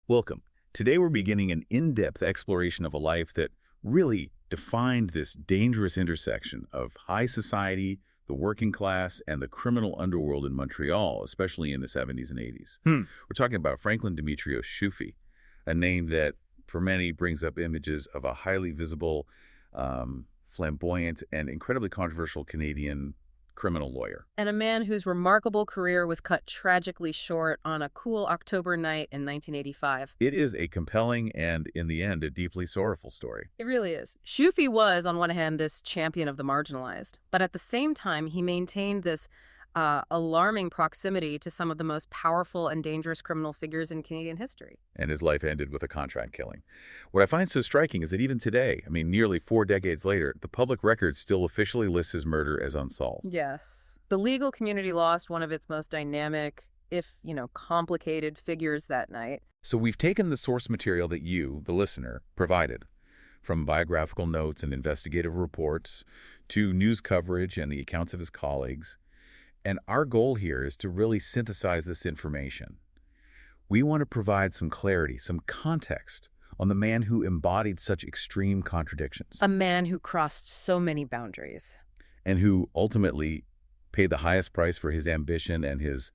Welcome. Today we're beginning an in-depth exploration of a life that really defined this dangerous intersection of high society, the working class, and the criminal underworld in Montreal, especially in the 70s and 80s. We're talking about Franklin Demetrios Shoofey, a name that for many brings up images of a highly visible, flamboyant, and incredibly controversial Canadian criminal lawyer. And a man whose remarkable career was cut tragically short on a cool October night in 1985. It is a compelling and, in the end, a deeply sorrowful story. It really is. Shoofey was, on one hand, this champion of the marginalized, but at the same time, he maintained this alarming proximity to some of the most powerful and dangerous criminal figures in Canadian history. And his life ended with a contract killing. What I find so striking is that even today, nearly 4 decades later, the public record still officially lists his murder as unsolved. Yes. The legal community lost one of its most dynamic, if, complicated figures that night. So we've taken the source material that you, the listener, provided, from biographical notes and investigative reports to news coverage and the accounts of his colleagues. And our goal here is to really synthesize this information. We want to provide some clarity, some context on the man who embodied such extreme contradictions. A man who crossed so many boundaries. And who ultimately paid the highest price for his ambition and his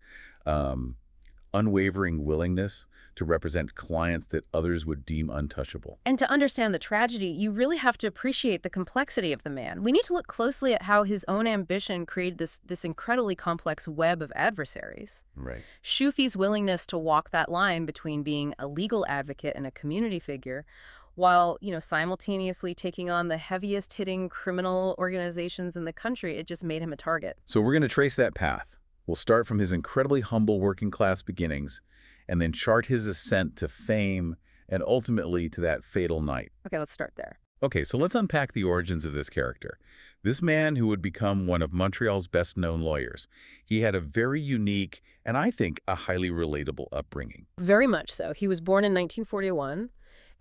unwavering willingness to represent clients that others would deem untouchable. And to understand the tragedy, you really have to appreciate the complexity of the man. We need to look closely at how his own ambition created this incredibly complex web of adversaries. Right. Shoofey's willingness to walk that line between being a legal advocate and a community figure, while, simultaneously taking on the heaviest hitting criminal organizations in the country, it just made him a target. So we're going to trace that path. We'll start from his incredibly humble working class beginnings and then chart his ascent to fame and ultimately to that fatal night. Okay, let's start there. Okay, so let's unpack the origins of this character. This man who would become one of Montreal's best-known lawyers. He had a very unique and I think a highly relatable upbringing. Very much so. He was born in 1941.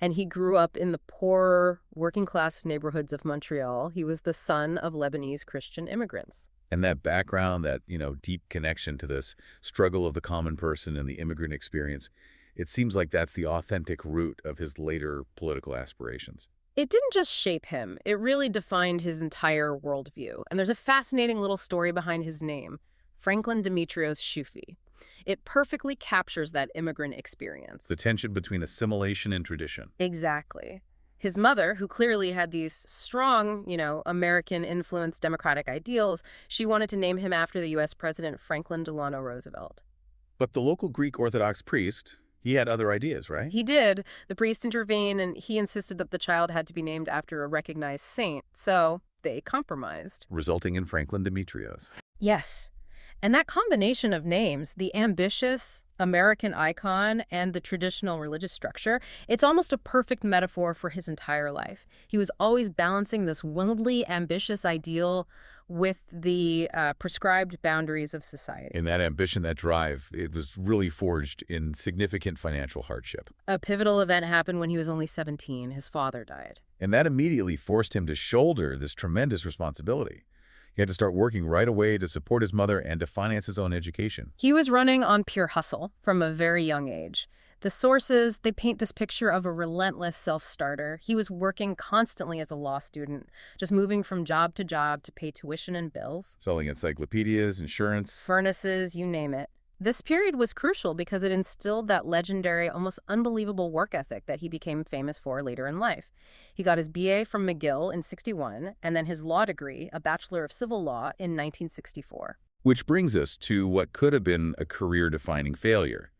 And he grew up in the poor, working-class neighborhoods of Montreal. He was the son of Lebanese Christian immigrants. And that background, that, deep connection to this struggle of the common person and the immigrant experience, it seems like that's the authentic root of his later political aspirations. It didn't just shape him. It really defined his entire worldview. And there's a fascinating little story behind his name, Franklin Demetrios Shoofey. It perfectly captures that immigrant experience. The tension between assimilation and tradition. Exactly. His mother, who clearly had these strong, American-influenced democratic ideals, she wanted to name him after the U.S. President Franklin Delano Roosevelt. But the local Greek Orthodox priest, he had other ideas, right? He did. The priest intervened, and he insisted that the child had to be named after a recognized saint. So they compromised. Resulting in Franklin Demetrios. Yes. And that combination of names, the ambitious American icon and the traditional religious structure, it's almost a perfect metaphor for his entire life. He was always balancing this wildly ambitious ideal with the prescribed boundaries of society. And that ambition, that drive, it was really forged in significant financial hardship. A pivotal event happened when he was only 17. His father died. And that immediately forced him to shoulder this tremendous responsibility. He had to start working right away to support his mother and to finance his own education. He was running on pure hustle from a very young age. The sources, they paint this picture of a relentless self-starter. He was working constantly as a law student, just moving from job to pay tuition and bills. Selling encyclopedias, insurance. Furnaces, you name it. This period was crucial because it instilled that legendary, almost unbelievable work ethic that he became famous for later in life. He got his BA from McGill in '61, and then his law degree, a Bachelor of Civil Law, in 1964. Which brings us to what could have been a career-defining failure.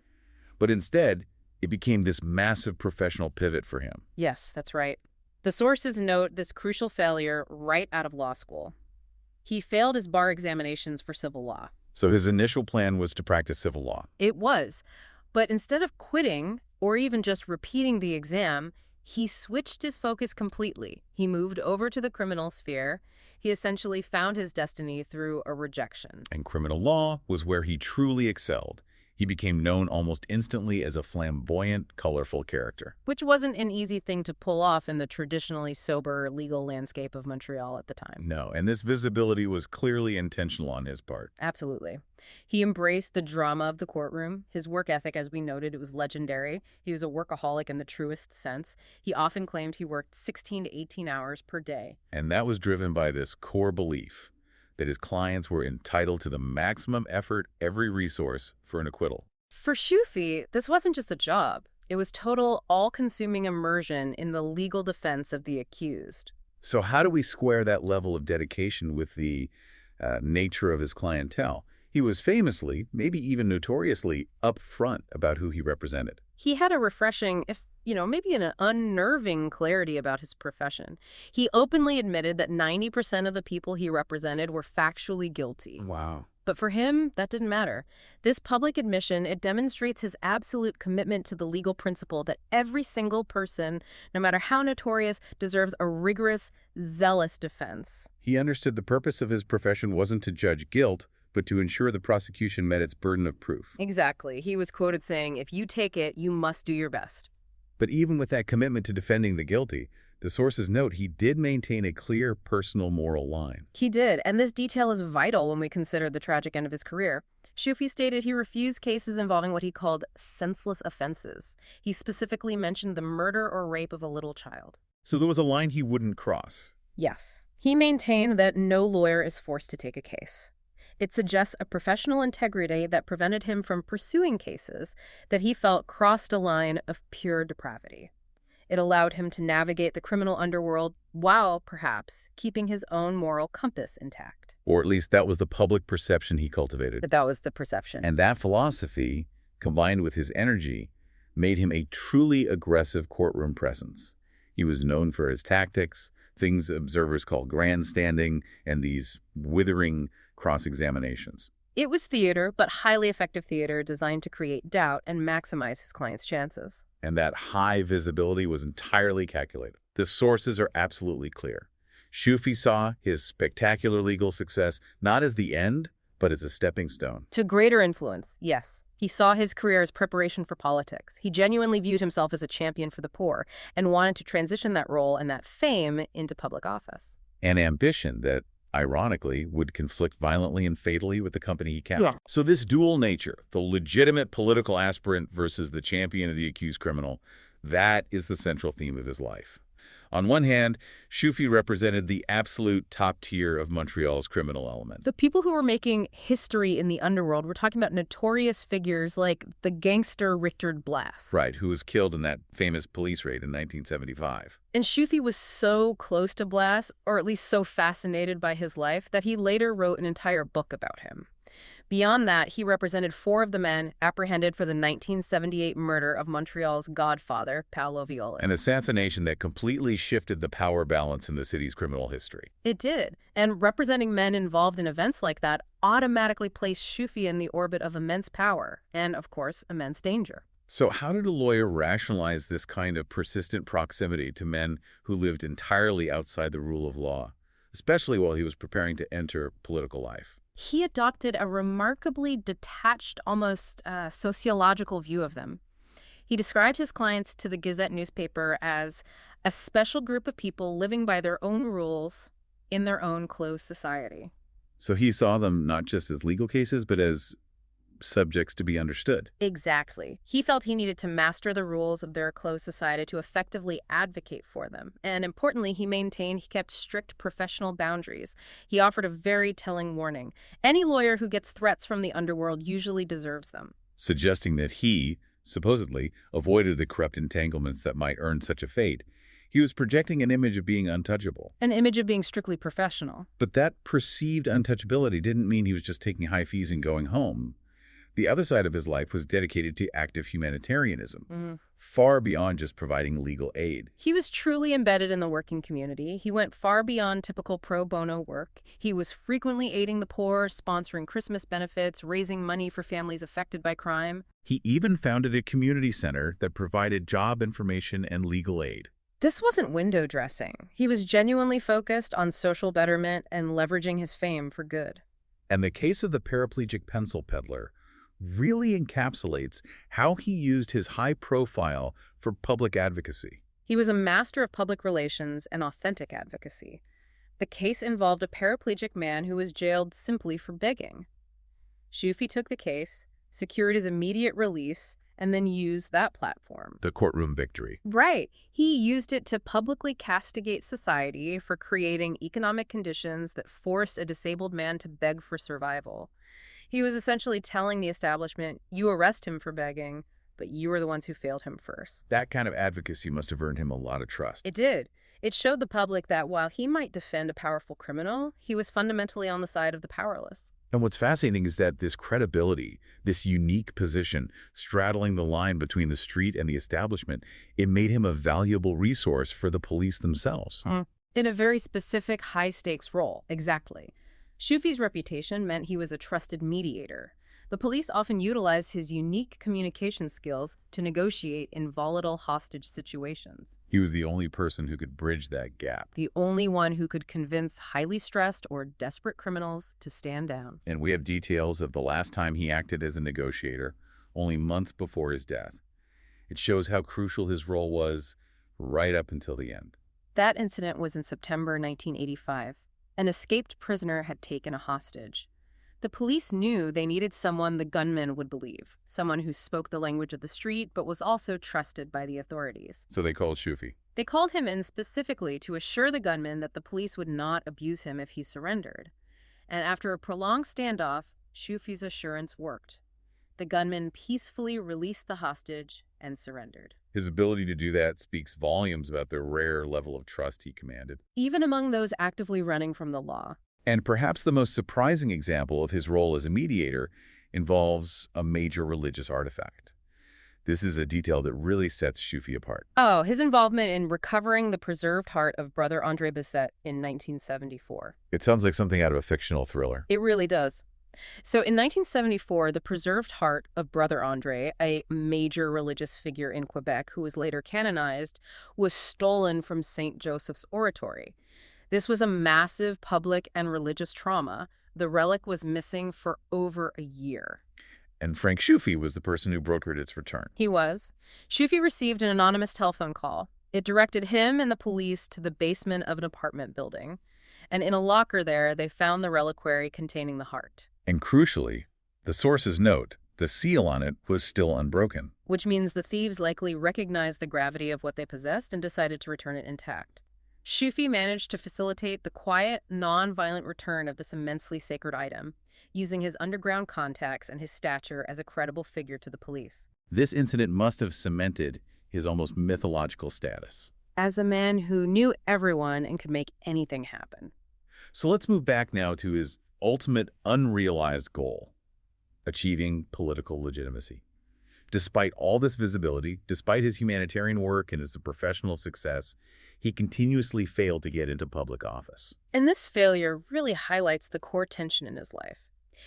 But instead, it became this massive professional pivot for him. Yes, that's right. The sources note this crucial failure right out of law school. He failed his bar examinations for civil law. So his initial plan was to practice civil law. It was. But instead of quitting or even just repeating the exam, he switched his focus completely. He moved over to the criminal sphere. He essentially found his destiny through a rejection. And criminal law was where he truly excelled. He became known almost instantly as a flamboyant, colorful character. Which wasn't an easy thing to pull off in the traditionally sober legal landscape of Montreal at the time. No, and this visibility was clearly intentional on his part. Absolutely. He embraced the drama of the courtroom. His work ethic, as we noted, it was legendary. He was a workaholic in the truest sense. He often claimed he worked 16 to 18 hours per day. And that was driven by this core belief that his clients were entitled to the maximum effort, every resource, for an acquittal. For Shoofey, this wasn't just a job. It was total, all-consuming immersion in the legal defense of the accused. So how do we square that level of dedication with the nature of his clientele? He was famously, maybe even notoriously, upfront about who he represented. He had a refreshing, if maybe an unnerving clarity about his profession. He openly admitted that 90% of the people he represented were factually guilty. Wow. But for him, that didn't matter. This public admission, it demonstrates his absolute commitment to the legal principle that every single person, no matter how notorious, deserves a rigorous, zealous defense. He understood the purpose of his profession wasn't to judge guilt, but to ensure the prosecution met its burden of proof. Exactly. He was quoted saying, "If you take it, you must do your best." But even with that commitment to defending the guilty, the sources note he did maintain a clear personal moral line. He did, and this detail is vital when we consider the tragic end of his career. Shoofey stated he refused cases involving what he called senseless offenses. He specifically mentioned the murder or rape of a little child. So there was a line he wouldn't cross. Yes. He maintained that no lawyer is forced to take a case. It suggests a professional integrity that prevented him from pursuing cases that he felt crossed a line of pure depravity. It allowed him to navigate the criminal underworld while, perhaps, keeping his own moral compass intact. Or at least that was the public perception he cultivated. But that was the perception. And that philosophy, combined with his energy, made him a truly aggressive courtroom presence. He was known for his tactics, things observers call grandstanding, and these withering cross-examinations. It was theater, but highly effective theater designed to create doubt and maximize his client's chances. And that high visibility was entirely calculated. The sources are absolutely clear. Shoofey saw his spectacular legal success not as the end, but as a stepping stone. To greater influence, yes. He saw his career as preparation for politics. He genuinely viewed himself as a champion for the poor and wanted to transition that role and that fame into public office. An ambition that, ironically, would conflict violently and fatally with the company he kept. Yeah. So this dual nature, the legitimate political aspirant versus the champion of the accused criminal, that is the central theme of his life. On one hand, Shoofey represented the absolute top tier of Montreal's criminal element. The people who were making history in the underworld, we're talking about notorious figures like the gangster Richard Blass. Right, who was killed in that famous police raid in 1975. And Shoofey was so close to Blass, or at least so fascinated by his life, that he later wrote an entire book about him. Beyond that, he represented 4 of the men apprehended for the 1978 murder of Montreal's godfather, Paolo Viola. An assassination that completely shifted the power balance in the city's criminal history. It did. And representing men involved in events like that automatically placed Shoofey in the orbit of immense power and, of course, immense danger. So how did a lawyer rationalize this kind of persistent proximity to men who lived entirely outside the rule of law, especially while he was preparing to enter political life? He adopted a remarkably detached, almost sociological view of them. He described his clients to the Gazette newspaper as a special group of people living by their own rules in their own closed society. So he saw them not just as legal cases, but as subjects to be understood. Exactly. He felt he needed to master the rules of their closed society to effectively advocate for them. And importantly, he kept strict professional boundaries. He offered a very telling warning. Any lawyer who gets threats from the underworld usually deserves them. Suggesting that he, supposedly, avoided the corrupt entanglements that might earn such a fate. He was projecting an image of being untouchable. An image of being strictly professional. But that perceived untouchability didn't mean he was just taking high fees and going home. The other side of his life was dedicated to active humanitarianism, far beyond just providing legal aid. He was truly embedded in the working community. He went far beyond typical pro bono work. He was frequently aiding the poor, sponsoring Christmas benefits, raising money for families affected by crime. He even founded a community center that provided job information and legal aid. This wasn't window dressing. He was genuinely focused on social betterment and leveraging his fame for good. And the case of the paraplegic pencil peddler really encapsulates how he used his high profile for public advocacy. He was a master of public relations and authentic advocacy. The case involved a paraplegic man who was jailed simply for begging. Shoofey took the case, secured his immediate release, and then used that platform. The courtroom victory. Right. He used it to publicly castigate society for creating economic conditions that forced a disabled man to beg for survival. He was essentially telling the establishment, you arrest him for begging, but you were the ones who failed him first. That kind of advocacy must have earned him a lot of trust. It did. It showed the public that while he might defend a powerful criminal, he was fundamentally on the side of the powerless. And what's fascinating is that this credibility, this unique position, straddling the line between the street and the establishment, it made him a valuable resource for the police themselves. In a very specific, high-stakes role, exactly. Shoofey's reputation meant he was a trusted mediator. The police often utilized his unique communication skills to negotiate in volatile hostage situations. He was the only person who could bridge that gap. The only one who could convince highly stressed or desperate criminals to stand down. And we have details of the last time he acted as a negotiator, only months before his death. It shows how crucial his role was right up until the end. That incident was in September 1985. An escaped prisoner had taken a hostage. The police knew they needed someone the gunman would believe, someone who spoke the language of the street but was also trusted by the authorities. So they called Shoofey. They called him in specifically to assure the gunman that the police would not abuse him if he surrendered. And after a prolonged standoff, Shoofey's assurance worked. The gunman peacefully released the hostage and surrendered. His ability to do that speaks volumes about the rare level of trust he commanded. Even among those actively running from the law. And perhaps the most surprising example of his role as a mediator involves a major religious artifact. This is a detail that really sets Shoofey apart. Oh, his involvement in recovering the preserved heart of Brother André Bessette in 1974. It sounds like something out of a fictional thriller. It really does. So in 1974, the preserved heart of Brother André, a major religious figure in Quebec who was later canonized, was stolen from St. Joseph's Oratory. This was a massive public and religious trauma. The relic was missing for over a year. And Frank Shoofey was the person who brokered its return. He was. Shoofey received an anonymous telephone call. It directed him and the police to the basement of an apartment building. And in a locker there, they found the reliquary containing the heart. And crucially, the source's note, the seal on it, was still unbroken. Which means the thieves likely recognized the gravity of what they possessed and decided to return it intact. Shoofey managed to facilitate the quiet, non-violent return of this immensely sacred item, using his underground contacts and his stature as a credible figure to the police. This incident must have cemented his almost mythological status. As a man who knew everyone and could make anything happen. So let's move back now to his ultimate unrealized goal, achieving political legitimacy. Despite all this visibility, despite his humanitarian work and his professional success, he continuously failed to get into public office. And this failure really highlights the core tension in his life.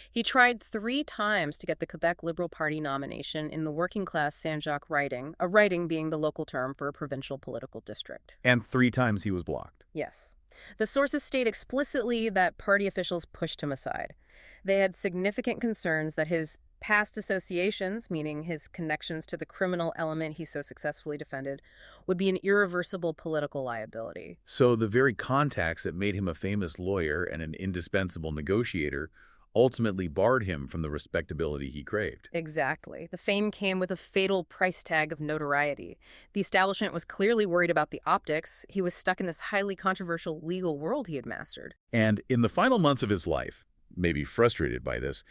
He tried 3 times to get the Quebec Liberal Party nomination in the working-class Saint-Jacques riding, a riding being the local term for a provincial political district. And 3 times he was blocked. Yes. The sources state explicitly that party officials pushed him aside. They had significant concerns that his past associations, meaning his connections to the criminal element he so successfully defended, would be an irreversible political liability. So the very contacts that made him a famous lawyer and an indispensable negotiator ultimately barred him from the respectability he craved. Exactly. The fame came with a fatal price tag of notoriety. The establishment was clearly worried about the optics. He was stuck in this highly controversial legal world he had mastered. And in the final months of his life, maybe frustrated by this,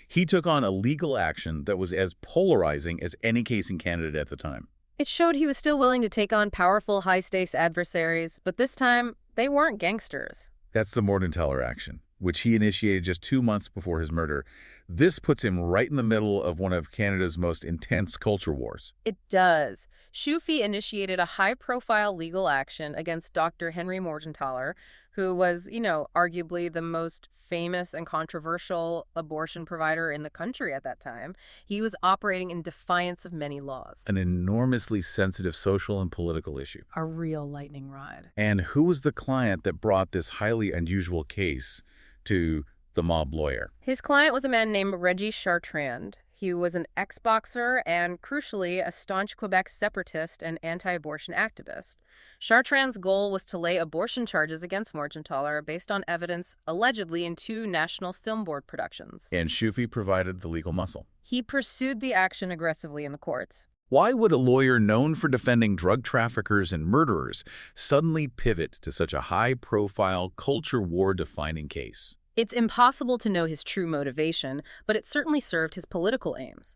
he took on a legal action that was as polarizing as any case in Canada at the time. It showed he was still willing to take on powerful, high-stakes adversaries, but this time, they weren't gangsters. That's the Morgentaler action, which he initiated just 2 months before his murder. This puts him right in the middle of one of Canada's most intense culture wars. It does. Shoofey initiated a high-profile legal action against Dr. Henry Morgentaler, who was, arguably the most famous and controversial abortion provider in the country at that time. He was operating in defiance of many laws. An enormously sensitive social and political issue. A real lightning rod. And who was the client that brought this highly unusual case to the mob lawyer? His client was a man named Reggie Chartrand. He was an ex-boxer and, crucially, a staunch Quebec separatist and anti-abortion activist. Chartrand's goal was to lay abortion charges against Morgentaler based on evidence allegedly in two National Film Board productions. And Shoofey provided the legal muscle. He pursued the action aggressively in the courts. Why would a lawyer known for defending drug traffickers and murderers suddenly pivot to such a high-profile, culture war-defining case? It's impossible to know his true motivation, but it certainly served his political aims.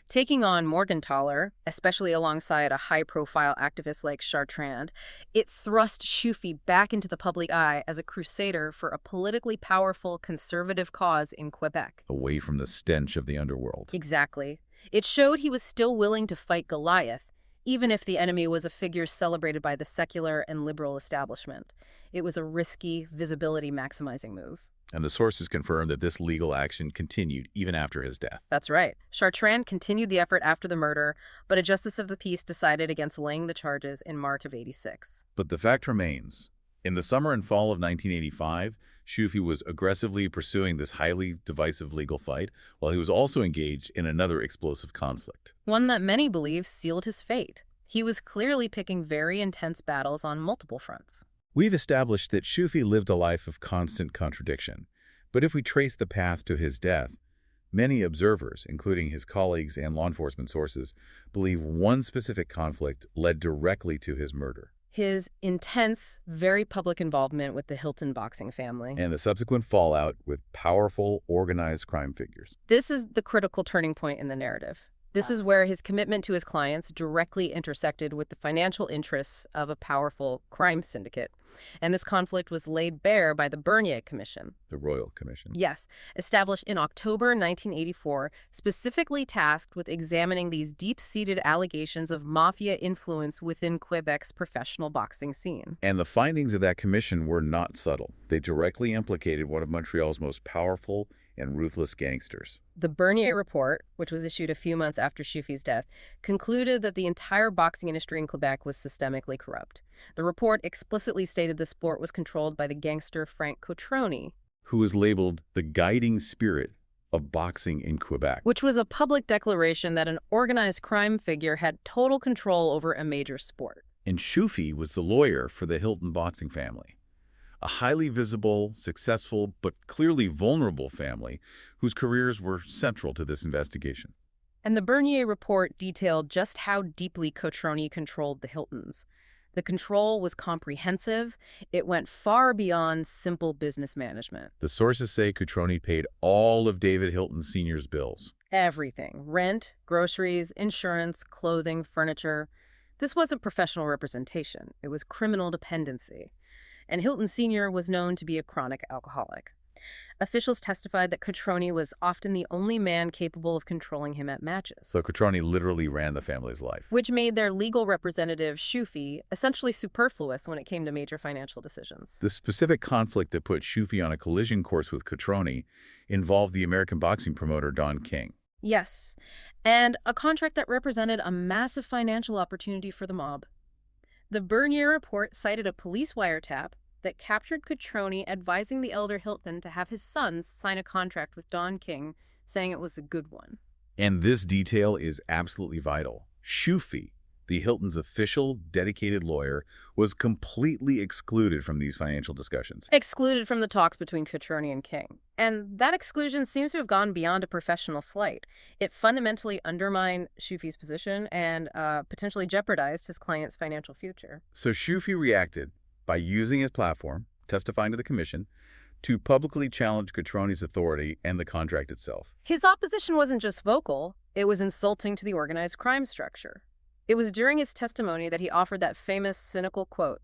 Taking on Morgentaler, especially alongside a high-profile activist like Chartrand, it thrust Shoofey back into the public eye as a crusader for a politically powerful conservative cause in Quebec. Away from the stench of the underworld. Exactly. It showed he was still willing to fight Goliath, even if the enemy was a figure celebrated by the secular and liberal establishment. It was a risky, visibility-maximizing move. And the sources confirmed that this legal action continued even after his death. That's right. Chartrand continued the effort after the murder, but a justice of the peace decided against laying the charges in March of '86. But the fact remains, in the summer and fall of 1985, Shoofey was aggressively pursuing this highly divisive legal fight, while he was also engaged in another explosive conflict. One that many believe sealed his fate. He was clearly picking very intense battles on multiple fronts. We've established that Shoofey lived a life of constant contradiction, but if we trace the path to his death, many observers, including his colleagues and law enforcement sources, believe one specific conflict led directly to his murder. His intense, very public involvement with the Hilton boxing family. And the subsequent fallout with powerful, organized crime figures. This is the critical turning point in the narrative. This is where his commitment to his clients directly intersected with the financial interests of a powerful crime syndicate. And this conflict was laid bare by the Bernier Commission. The Royal Commission. Yes, established in October 1984, specifically tasked with examining these deep-seated allegations of mafia influence within Quebec's professional boxing scene. And the findings of that commission were not subtle. They directly implicated one of Montreal's most powerful and ruthless gangsters. The Bernier Report, which was issued a few months after Shoofey's death, concluded that the entire boxing industry in Quebec was systemically corrupt. The report explicitly stated the sport was controlled by the gangster Frank Shoofey, who was labeled the guiding spirit of boxing in Quebec. Which was a public declaration that an organized crime figure had total control over a major sport. And Shoofey was the lawyer for the Hilton boxing family. A highly visible, successful, but clearly vulnerable family whose careers were central to this investigation. And the Bernier Report detailed just how deeply Shoofey controlled the Hiltons. The control was comprehensive. It went far beyond simple business management. The sources say Shoofey paid all of David Hilton Sr.'s bills. Everything. Rent, groceries, insurance, clothing, furniture. This wasn't professional representation. It was criminal dependency. And Hilton Sr. was known to be a chronic alcoholic. Officials testified that Shoofey was often the only man capable of controlling him at matches. So Shoofey literally ran the family's life. Which made their legal representative, Shoofey, essentially superfluous when it came to major financial decisions. The specific conflict that put Shoofey on a collision course with Shoofey involved the American boxing promoter Don King. Yes, and a contract that represented a massive financial opportunity for the mob. The Bernier Report cited a police wiretap that captured Shoofey advising the elder Hilton to have his sons sign a contract with Don King, saying it was a good one. And this detail is absolutely vital. Shoofey, the Hilton's official, dedicated lawyer, was completely excluded from these financial discussions. Excluded from the talks between Shoofey and King. And that exclusion seems to have gone beyond a professional slight. It fundamentally undermined Shoofey's position and potentially jeopardized his client's financial future. So Shoofey reacted by using his platform, testifying to the commission, to publicly challenge Shoofey's authority and the contract itself. His opposition wasn't just vocal, it was insulting to the organized crime structure. It was during his testimony that he offered that famous, cynical quote,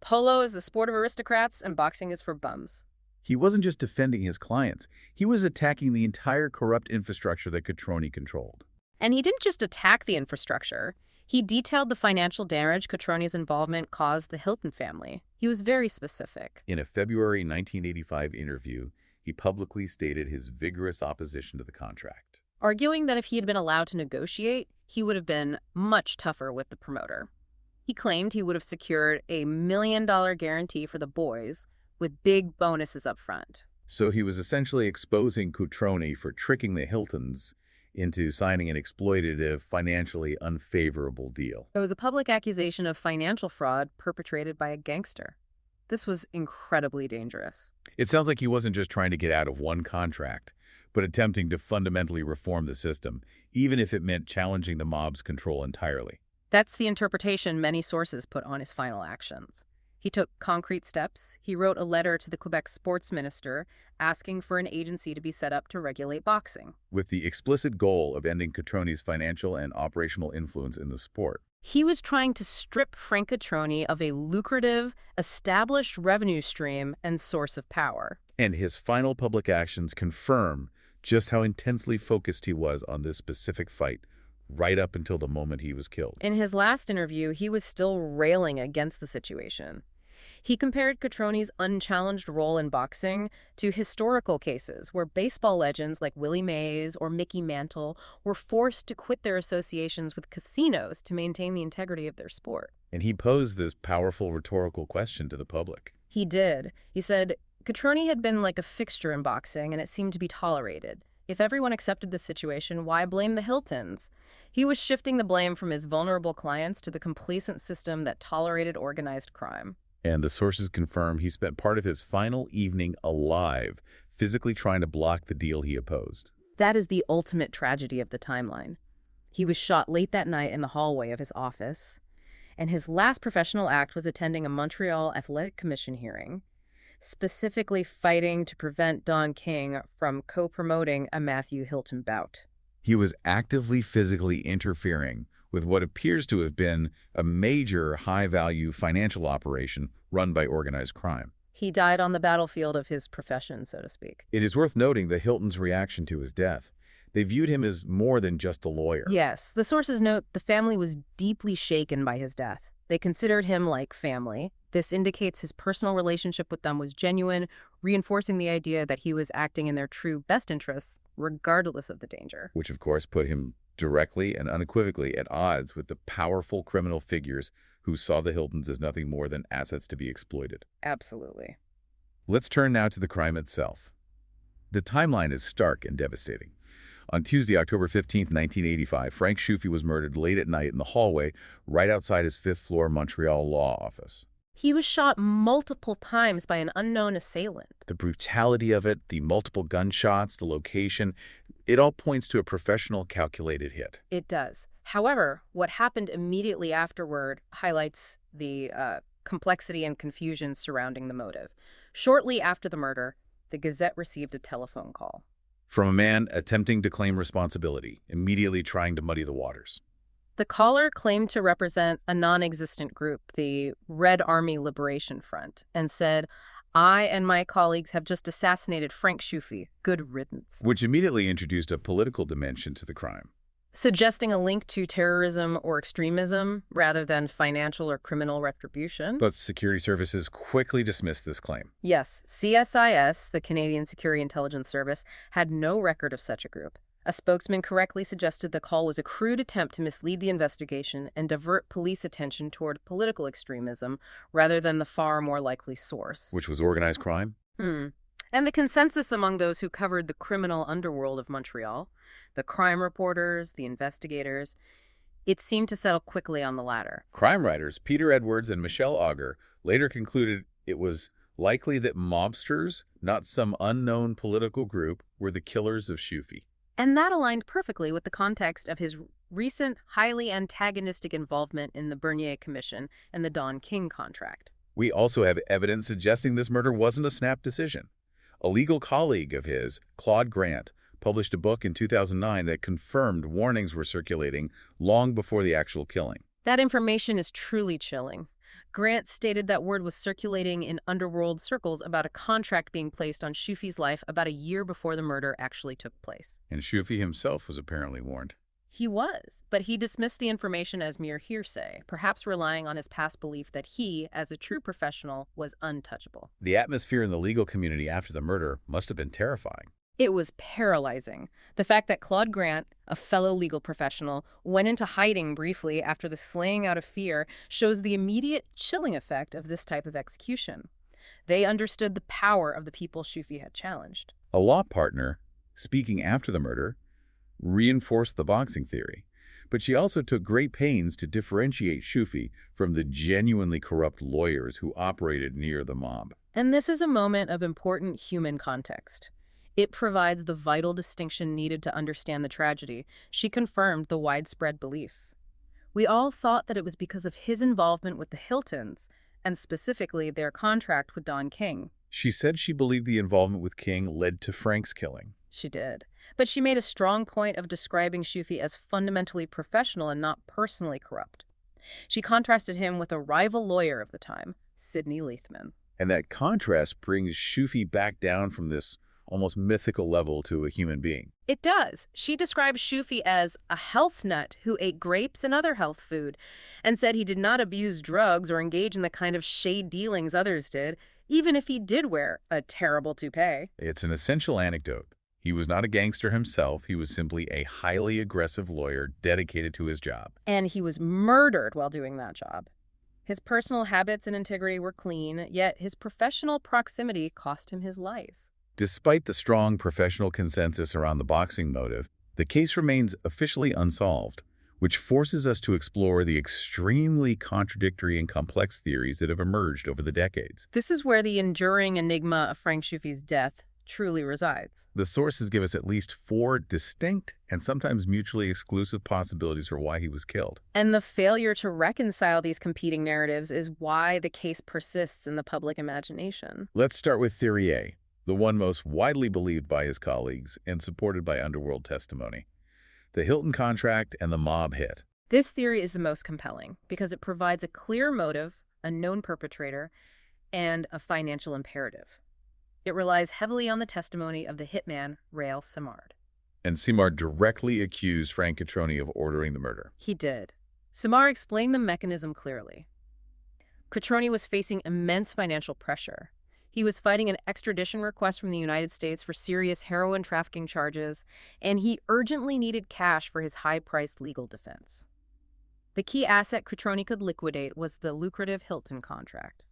"Polo is the sport of aristocrats and boxing is for bums." He wasn't just defending his clients. He was attacking the entire corrupt infrastructure that Shoofey controlled. And he didn't just attack the infrastructure. He detailed the financial damage Shoofey's involvement caused the Hilton family. He was very specific. In a February 1985 interview, he publicly stated his vigorous opposition to the contract, arguing that if he had been allowed to negotiate, he would have been much tougher with the promoter. He claimed he would have secured a $1 million guarantee for the boys, with big bonuses up front. So he was essentially exposing Shoofey for tricking the Hiltons into signing an exploitative, financially unfavorable deal. It was a public accusation of financial fraud perpetrated by a gangster. This was incredibly dangerous. It sounds like he wasn't just trying to get out of one contract, but attempting to fundamentally reform the system, even if it meant challenging the mob's control entirely. That's the interpretation many sources put on his final actions. He took concrete steps. He wrote a letter to the Quebec sports minister asking for an agency to be set up to regulate boxing. With the explicit goal of ending Cotroni's financial and operational influence in the sport. He was trying to strip Frank Cotroni of a lucrative, established revenue stream and source of power. And his final public actions confirm just how intensely focused he was on this specific fight, right up until the moment he was killed. In his last interview, he was still railing against the situation. He compared Cotroni's unchallenged role in boxing to historical cases where baseball legends like Willie Mays or Mickey Mantle were forced to quit their associations with casinos to maintain the integrity of their sport. And he posed this powerful rhetorical question to the public. He did. He said, Cotroni had been like a fixture in boxing, and it seemed to be tolerated. If everyone accepted the situation, why blame the Hiltons? He was shifting the blame from his vulnerable clients to the complacent system that tolerated organized crime. And the sources confirm he spent part of his final evening alive, physically trying to block the deal he opposed. That is the ultimate tragedy of the timeline. He was shot late that night in the hallway of his office, and his last professional act was attending a Montreal Athletic Commission hearing, specifically fighting to prevent Don King from co-promoting a Matthew Hilton bout. He was actively physically interfering with what appears to have been a major high-value financial operation run by organized crime. He died on the battlefield of his profession, so to speak. It is worth noting the Hiltons' reaction to his death. They viewed him as more than just a lawyer. Yes, the sources note the family was deeply shaken by his death. They considered him like family. This indicates his personal relationship with them was genuine, reinforcing the idea that he was acting in their true best interests, regardless of the danger. Which, of course, put him directly and unequivocally at odds with the powerful criminal figures who saw the Hiltons as nothing more than assets to be exploited. Absolutely. Let's turn now to the crime itself. The timeline is stark and devastating. On Tuesday, October 15, 1985, Frank Shoofey was murdered late at night in the hallway right outside his fifth-floor Montreal law office. He was shot multiple times by an unknown assailant. The brutality of it, the multiple gunshots, the location, it all points to a professional, calculated hit. It does. However, what happened immediately afterward highlights the complexity and confusion surrounding the motive. Shortly after the murder, the Gazette received a telephone call. From a man attempting to claim responsibility, immediately trying to muddy the waters. The caller claimed to represent a non-existent group, the Red Army Liberation Front, and said, I and my colleagues have just assassinated Frank Shoofey. Good riddance. Which immediately introduced a political dimension to the crime. Suggesting a link to terrorism or extremism rather than financial or criminal retribution. But security services quickly dismissed this claim. Yes, CSIS, the Canadian Security Intelligence Service, had no record of such a group. A spokesman correctly suggested the call was a crude attempt to mislead the investigation and divert police attention toward political extremism rather than the far more likely source. Which was organized crime? And the consensus among those who covered the criminal underworld of Montreal, the crime reporters, the investigators, it seemed to settle quickly on the latter. Crime writers Peter Edwards and Michelle Auger later concluded it was likely that mobsters, not some unknown political group, were the killers of Shoofey. And that aligned perfectly with the context of his recent, highly antagonistic involvement in the Bernier Commission and the Don King contract. We also have evidence suggesting this murder wasn't a snap decision. A legal colleague of his, Claude Grant, published a book in 2009 that confirmed warnings were circulating long before the actual killing. That information is truly chilling. Grant stated that word was circulating in underworld circles about a contract being placed on Shoofey's life about a year before the murder actually took place. And Shoofey himself was apparently warned. He was, but he dismissed the information as mere hearsay, perhaps relying on his past belief that he, as a true professional, was untouchable. The atmosphere in the legal community after the murder must have been terrifying. It was paralyzing. The fact that Claude Grant, a fellow legal professional, went into hiding briefly after the slaying out of fear shows the immediate chilling effect of this type of execution. They understood the power of the people Shoofey had challenged. A law partner, speaking after the murder, reinforced the boxing theory. But she also took great pains to differentiate Shoofey from the genuinely corrupt lawyers who operated near the mob. And this is a moment of important human context. It provides the vital distinction needed to understand the tragedy. She confirmed the widespread belief. We all thought that it was because of his involvement with the Hiltons, and specifically their contract with Don King. She said she believed the involvement with King led to Frank's killing. She did. But she made a strong point of describing Shoofey as fundamentally professional and not personally corrupt. She contrasted him with a rival lawyer of the time, Sidney Leithman. And that contrast brings Shoofey back down from this almost mythical level to a human being. It does. She described Shoofey as a health nut who ate grapes and other health food, and said he did not abuse drugs or engage in the kind of shade dealings others did, even if he did wear a terrible toupee. It's an essential anecdote. He was not a gangster himself. He was simply a highly aggressive lawyer dedicated to his job. And he was murdered while doing that job. His personal habits and integrity were clean, yet his professional proximity cost him his life. Despite the strong professional consensus around the boxing motive, the case remains officially unsolved, which forces us to explore the extremely contradictory and complex theories that have emerged over the decades. This is where the enduring enigma of Frank Shoofey's death truly resides. The sources give us at least 4 distinct and sometimes mutually exclusive possibilities for why he was killed. And the failure to reconcile these competing narratives is why the case persists in the public imagination. Let's start with Theory A, the one most widely believed by his colleagues and supported by underworld testimony: the Hilton contract and the mob hit. This theory is the most compelling because it provides a clear motive, a known perpetrator, and a financial imperative. It relies heavily on the testimony of the hitman, Rael Simard. And Simard directly accused Frank Cotroni of ordering the murder. He did. Simard explained the mechanism clearly. Cotroni was facing immense financial pressure. He was fighting an extradition request from the United States for serious heroin trafficking charges, and he urgently needed cash for his high-priced legal defense. The key asset Cotroni could liquidate was the lucrative Hilton contract.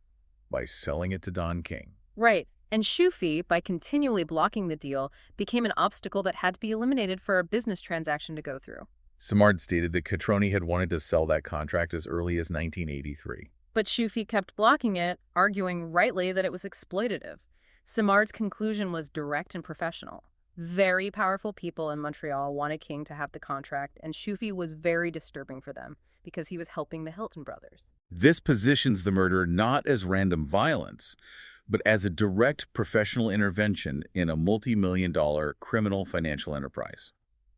By selling it to Don King. Right. And Shoofey, by continually blocking the deal, became an obstacle that had to be eliminated for a business transaction to go through. Simard stated that Cotroni had wanted to sell that contract as early as 1983. But Shoofey kept blocking it, arguing rightly that it was exploitative. Simard's conclusion was direct and professional. Very powerful people in Montreal wanted King to have the contract, and Shoofey was very disturbing for them because he was helping the Hilton brothers. This positions the murder not as random violence, but as a direct professional intervention in a multi-million-dollar criminal financial enterprise.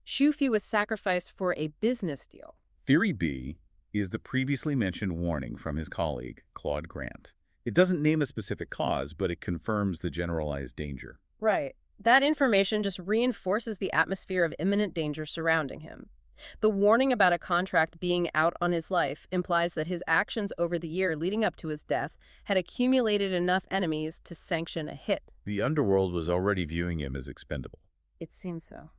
Shoofey was sacrificed for a business deal. Theory B is the previously mentioned warning from his colleague, Claude Grant. It doesn't name a specific cause, but it confirms the generalized danger. Right. That information just reinforces the atmosphere of imminent danger surrounding him. The warning about a contract being out on his life implies that his actions over the year leading up to his death had accumulated enough enemies to sanction a hit. The underworld was already viewing him as expendable. It seems so.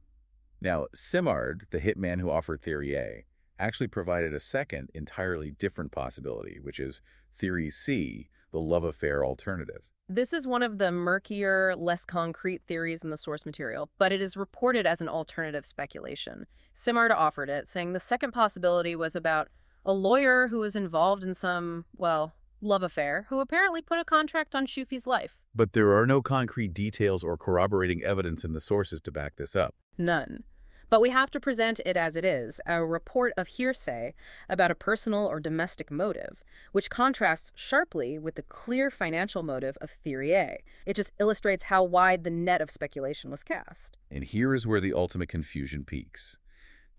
Now, Simard, the hitman who offered Theory A, actually provided a second, entirely different possibility, which is Theory C, the love affair alternative. This is one of the murkier, less concrete theories in the source material, but it is reported as an alternative speculation. Simard offered it, saying the second possibility was about a lawyer who was involved in some, well, love affair, who apparently put a contract on Shoofey's life. But there are no concrete details or corroborating evidence in the sources to back this up. None. But we have to present it as it is, a report of hearsay about a personal or domestic motive, which contrasts sharply with the clear financial motive of Theory A. It just illustrates how wide the net of speculation was cast. And here is where the ultimate confusion peaks.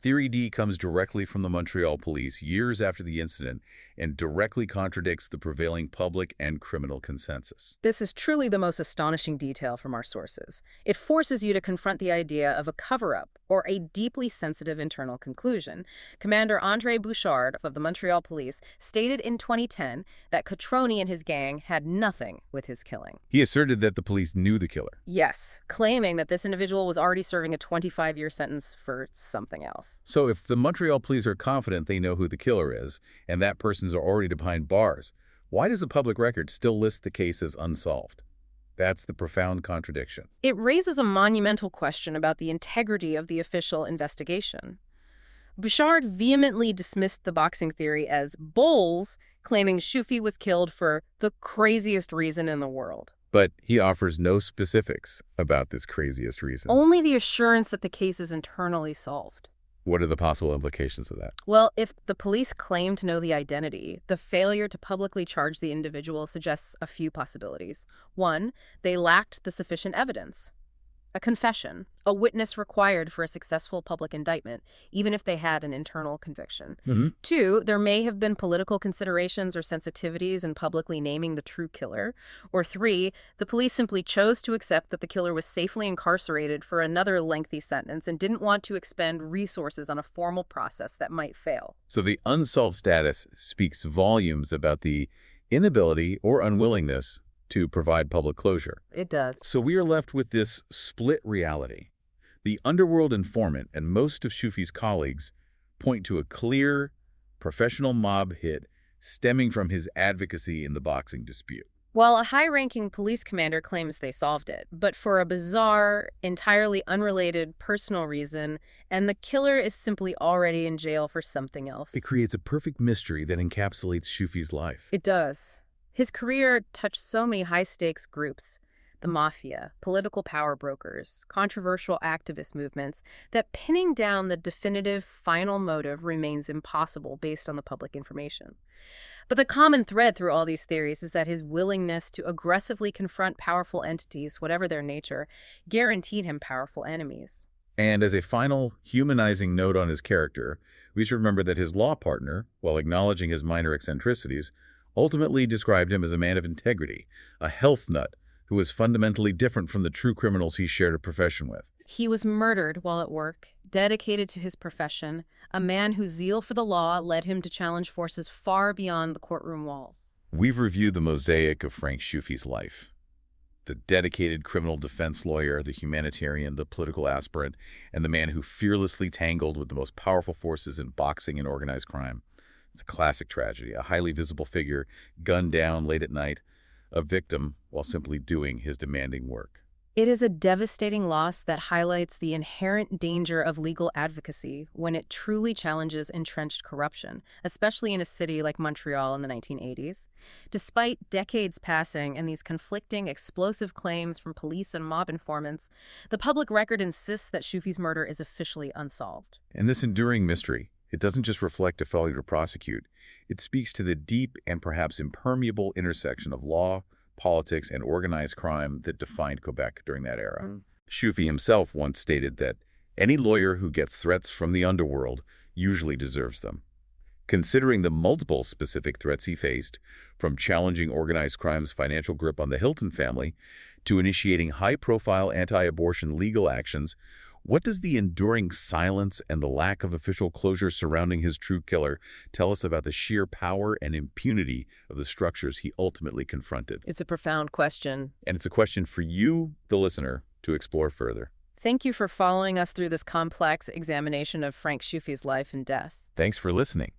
Theory D comes directly from the Montreal police years after the incident and directly contradicts the prevailing public and criminal consensus. This is truly the most astonishing detail from our sources. It forces you to confront the idea of a cover-up or a deeply sensitive internal conclusion. Commander André Bouchard of the Montreal Police stated in 2010 that Cotroni and his gang had nothing with his killing. He asserted that the police knew the killer. Yes, claiming that this individual was already serving a 25-year sentence for something else. So if the Montreal police are confident they know who the killer is, and that person's already behind bars, why does the public record still list the case as unsolved? That's the profound contradiction. It raises a monumental question about the integrity of the official investigation. Bouchard vehemently dismissed the boxing theory as bulls, claiming Shoofey was killed for the craziest reason in the world. But he offers no specifics about this craziest reason. Only the assurance that the case is internally solved. What are the possible implications of that? Well, if the police claim to know the identity, the failure to publicly charge the individual suggests a few possibilities. One, they lacked the sufficient evidence. A confession, a witness required for a successful public indictment, even if they had an internal conviction. Two, there may have been political considerations or sensitivities in publicly naming the true killer. Or three, the police simply chose to accept that the killer was safely incarcerated for another lengthy sentence and didn't want to expend resources on a formal process that might fail. So the unsolved status speaks volumes about the inability or unwillingness to provide public closure. It does. So we are left with this split reality. The underworld informant and most of Shoofey's colleagues point to a clear, professional mob hit stemming from his advocacy in the boxing dispute. Well, a high-ranking police commander claims they solved it, but for a bizarre, entirely unrelated personal reason, and the killer is simply already in jail for something else. It creates a perfect mystery that encapsulates Shoofey's life. It does. His career touched so many high-stakes groups, the mafia, political power brokers, controversial activist movements, that pinning down the definitive final motive remains impossible based on the public information. But the common thread through all these theories is that his willingness to aggressively confront powerful entities, whatever their nature, guaranteed him powerful enemies. And as a final humanizing note on his character, we should remember that his law partner, while acknowledging his minor eccentricities, ultimately described him as a man of integrity, a health nut who was fundamentally different from the true criminals he shared a profession with. He was murdered while at work, dedicated to his profession, a man whose zeal for the law led him to challenge forces far beyond the courtroom walls. We've reviewed the mosaic of Frank Shoofey's life. The dedicated criminal defense lawyer, the humanitarian, the political aspirant, and the man who fearlessly tangled with the most powerful forces in boxing and organized crime. It's a classic tragedy, a highly visible figure, gunned down late at night, a victim while simply doing his demanding work. It is a devastating loss that highlights the inherent danger of legal advocacy when it truly challenges entrenched corruption, especially in a city like Montreal in the 1980s. Despite decades passing and these conflicting, explosive claims from police and mob informants, the public record insists that Shoofey's murder is officially unsolved. And this enduring mystery, it doesn't just reflect a failure to prosecute. It speaks to the deep and perhaps impermeable intersection of law, politics, and organized crime that defined Quebec during that era. Shoofey himself once stated that any lawyer who gets threats from the underworld usually deserves them. Considering the multiple specific threats he faced, from challenging organized crime's financial grip on the Hilton family to initiating high-profile anti-abortion legal actions, what does the enduring silence and the lack of official closure surrounding his true killer tell us about the sheer power and impunity of the structures he ultimately confronted? It's a profound question. And it's a question for you, the listener, to explore further. Thank you for following us through this complex examination of Frank Shoofey's life and death. Thanks for listening.